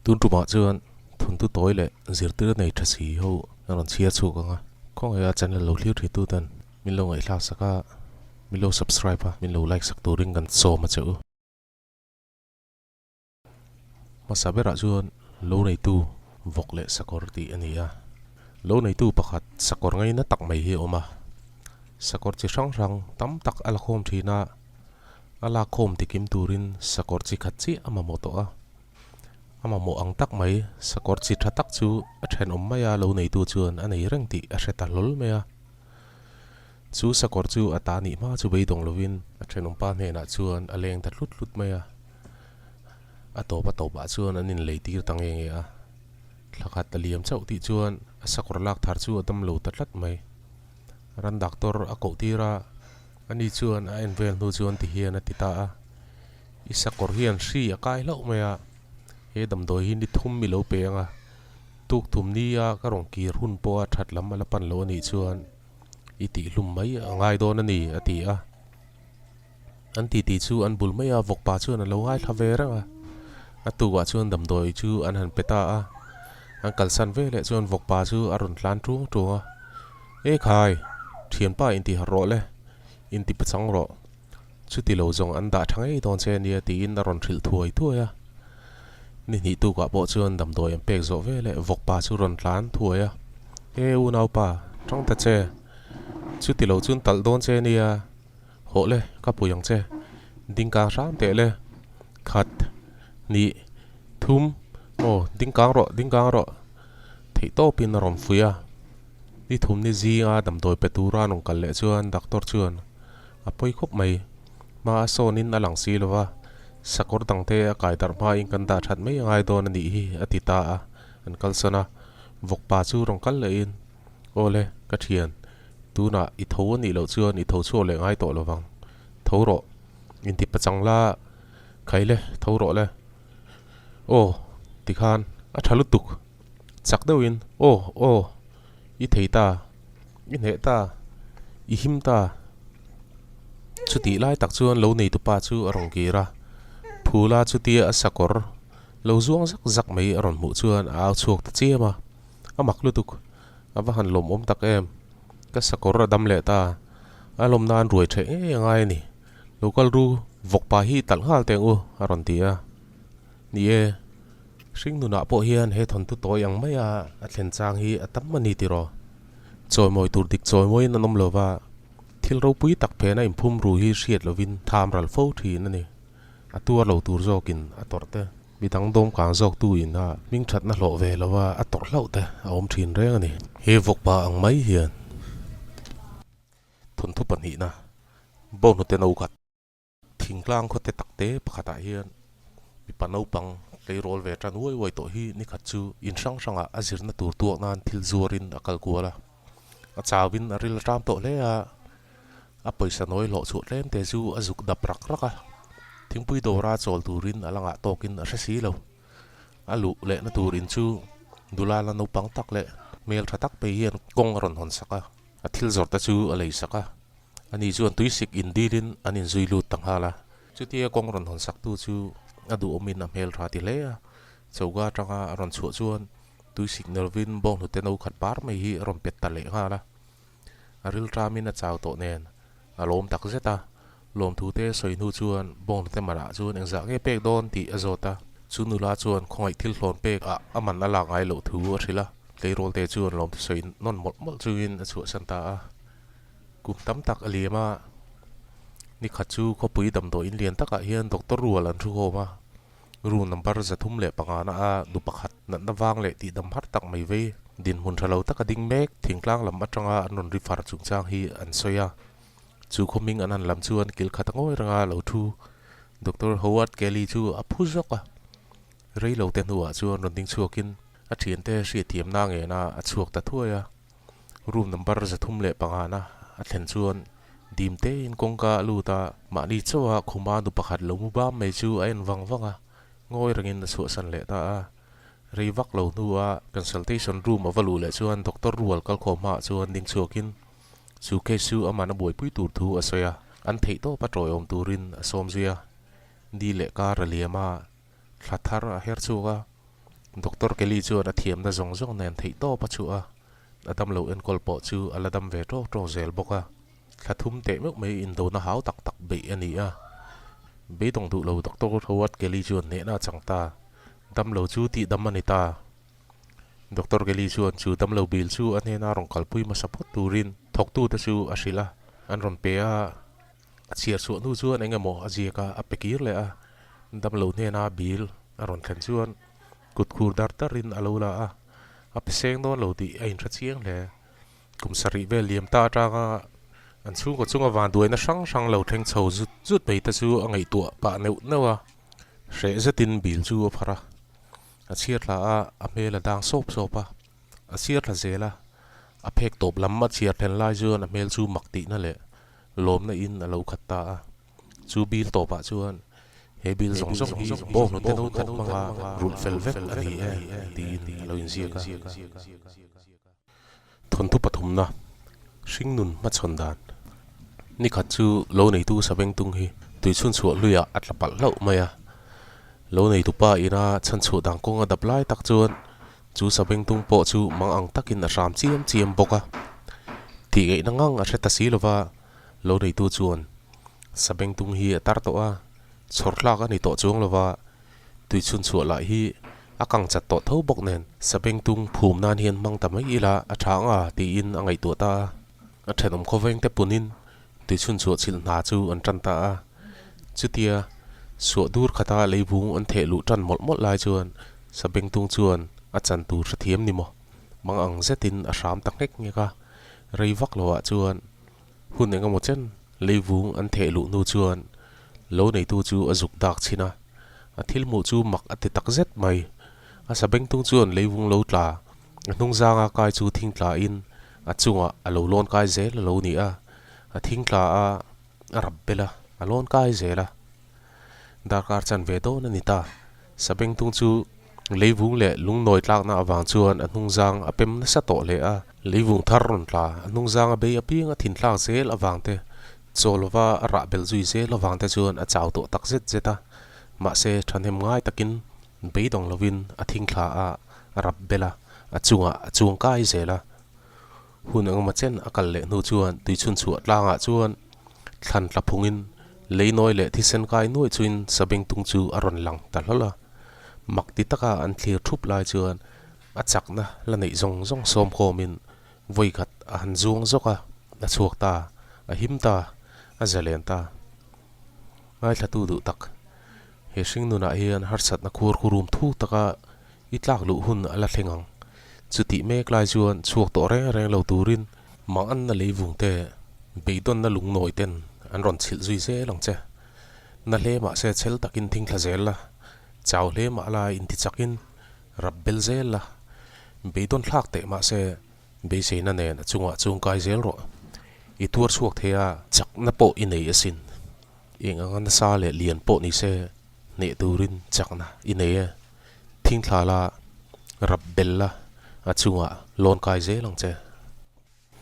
tun tu ma chuan thun tu toile zirtir nei thasi ho aron chia chu ka khong ya channel lo hliu thi tu tan min lo ngai hla saka min lo subscribe min lo like sak tu ring kan so ma chu ma sabera chuan lo nei tu vok le sakor ti ania lo nei tu pakhat sakor ngai na tak mai hi oma sakor chi sang rang tam tak ala khom thina ala khom ti kim turin sakor chi khat chi ama moto a ama mo ang tak mai sakor chi tha tak chu a then maya lo nei tu chuan anei reng ti a hreta lol mea chu sakor chu atani ma chu beidong lovin a then pa hne na chuan a leng ta hlut maya a to ba chuan anin leitir tange nge a thlakat taliam chau ti chuan a sakor lak thar chu adam lo ta tlat mai ran doctor a ko tira ani chuan a envel nu chuan ti hian a ti ta a i sakor hian hri a kai lo maya he dam doi hi ni thum mi lo pe anga tuk thum ni a ka rong ki hun po a that lam ala pan lo ni chuan i ti hlum mai ngai don ani a ti a an ti chu an bul mai a vok pa chuan an lo ngai thave ranga a tu wa chuan dam doi chu an han peta a an kal san ve le chuan vok pa chu a ron tlan tu a e khai thian pa in ti har ro le in ti pachang ro chu ti lo zong an da thangai don che ni ti in a ron thil thuai a ni tu ka bo chuan dam doi am pek zo ve le vok pa chu ron tlan thuai a e u nau pa trong ta che chu ti lo chun tal don che ni a ho le ka puyang che ding ka ram te le khat ni thum o ding kang ro thei to pin ron fuya ni thum ni zi a dam doi pe tu ra nong kal le chuan doctor chuan a poi khop mai ma sonin alang si lova sakor dang te a kai dar ma in kan da that mai ngai don ani hi atita a an kal sana vok pa chu rong kal le in ole ka thian tu na i tho ni lo chuan i tho chu le ngai to lowang tho ro in ti pachang la khaile tho ro le o ti khan a thalu tuk chak deu in o i theita i ne ta i him ta chuti lai tak chuan lo nei tu pa chu arong ki ra phula chuti a sakor lo zuang zak mai aron mu chuan a chuak ta chema amak lutuk ava han lom om tak em ka sakor dam le ta alom nan ruai the ngai ni local ru vok pa hi tal hal teng u aron tia ni e sing nu na po hian he thon tu toyang mai a thlen chang hi atam mani ti ro choi moi tur dik choi moi na nom lova thil ro pui tak phe na imphum ru hi hriat lovin tham ral fo thi na ni atua lo tur zokin atorte bitang dom kang zok tu in ha ming that na lo ve lova ator lo te a om thin reng ani he vok pa ang mai hian thon thu pan hi na bo no te no khat thinglang kho te takte pakhata hian bi panau pang le rol ve tan woi to hi ni khat chu in sanga azir na tur tu nan thil zuarin akal kuala a chawin a ril ram to le a paisa noi lo chu lem te chu azuk dap rak raka thingpui dora chol turin alanga tokin a resi lo alu le na turin chu dula la no pang tak le mel thatak pe hian kong ron hon saka a thil zor ta chu a lei saka ani chuan tuisik in dilin anin zuilu tanghala chutia kong ron hon sak tu chu adu omin a mel tha ti le chauga tanga ron chu chuan tuisik nervin bong nu te no khat par mai hi ron pet ta le hala aril tramin a chaw to nen alom tak zeta lom thu te soi nu chuan bong te mara chuan engza nge pek don ti azota chu nu la chuan khongai thil hlon pek a aman ala ngai lo thu a thila leirol te chuan lom soi non mol chuin a chu santa a kum tam tak aliama ni khachu kho pui dam do in lian taka hian doctor rual an thu ho ma ru number za thum le pangana a du pakhat na wang le ti dam har tak mai ve din hun thalo taka ding mek thingklang lam atanga anon rifar chungchang hi an soya chu khoming anan lam chuan kil khatangoi ranga lo thu Dr. Howard Kelly chu a phu zoka rei lo te nuwa chuan ron ding chuakin a thian te hri thiam na nge na a chuak ta thuaya room number za thum le pangana a thlen chuan dim te in kongka luta mani chawa khuma du pakhat lo mu ba mai chu a en wanga ngoi rangin na chu san le ta a rei vak lo nuwa consultation room avalu le chuan doctor rual kal khoma chuan ding chuakin su ke su amana boi pui tur thu asoya an thei to patroi om turin asom zia di le ka raliama thathar a her chuga doctor Kelly chuan a thiam na zong zong nen thei to pa chu a adam lo en kol po chu aladam ve to zel boka khathum te mek mai in do na hau tak tak be ani a be dong du lo doctor thawat Kelly chuan ne na changta dam lo chu ti dam ani ta doctor Kelly chuan chu dam lo bil chu ane na rong kalpui ma support turin thok tu ta chu asila an ron pe a chiar su nu chuan engemaw ajiaka apekir le a dam lo ne na bil aron khan chuan kut khur dar tarin alola a apeseng don lo ti a in tha chiang le kum sari ve liam ta atanga an chu ko chunga van duai na sang lo theng chho zut pe ta chu angai tu pa neu newa hre zatin bil chu phara a chiar la a mela dang sop sopa a chiar la zela a phek top lam ma chiar then lai chuan a mel chu makti na le lom na in a lo khatta a chu bil to pa chuan he bil zong zong hi bo no te no khat manga rul fel vek ani e ti lo in zia ka thon tu pathum na hring nun ma chon dan ni khat chu lo nei tu sabeng tung hi tui chun chu luya atla pal lo maya lo nei tu pa ina chan chu dang kong a dap lai tak chuan chu sabeng tung po chu mang ang takin a ram chiam boka ti ge na ngang a theta si lova lo nei tu chuan sabeng tung hi atar to a chorlak ani to chuang lova tui chun chu la hi akang chat to tho bok nen sabeng tung phum nan hian mang tamai ila a thang a ti in angai tu ta a thenom khoveng te punin tui chun chu chil na chu an tan ta a chutia so dur khata leibung an the lu tan mol lai chuan sabeng tung chuan a chan tur thiam ni mo mang ang zetin a ram tak nek nge ka reivak lowa chuan hun engemaw chen leivung an the lu nu chuan lo nei tu chu azuk dak china a thil mu chu mak ate tak zet mai a sabeng tung chuan leivung lo tla hnung zanga kai chu thing tla in a chunga a lo lon kai zel lo ni a thing tla a rab bela a lon kai zela darkar chan ve do na ni ta sabeng tung chu leivung le lung noi tlak na awang chuan a hnung zang a pem na sa to le a leivung thar ron tla a hnung zang a be a ping a thin tlang zel awang te cholova a ra bel zui zel awang te chuan a chaw to tak zet zeta ma se thanem ngai takin beidong lovin a thing thla a rab bela a chung kai zela hun ang ma chen akal le nu chuan tui chun chu tlanga chuan thlan tla phungin leinoi le thisen kai noi chuin sabeng tung chu aron lang ta hlola makti taka an thlir thup lai chuan a chakna la nei zong som khomin voi khat a han zuang zoka a chuak ta a him ta a zalen ta ngai thatu du tak he hring nuna hian harsat na khur khurum thu taka itlak lu hun ala thengang chuti mek lai chuan chuak to reng lo turin mang an na leivung te beidon na lung noi ten an ron chil zui se lang che na le ma se chel takin thing thla zel la chaw le ma la in ti chakin rab bel zel la beidon thlak te ma se be se na ne na chung kai zel ro i tur chuak thea chak na po i nei asin eng an sa le lian po ni se ne turin chak na i nei thing thla la rab bel la a chunga lon kai zel lang che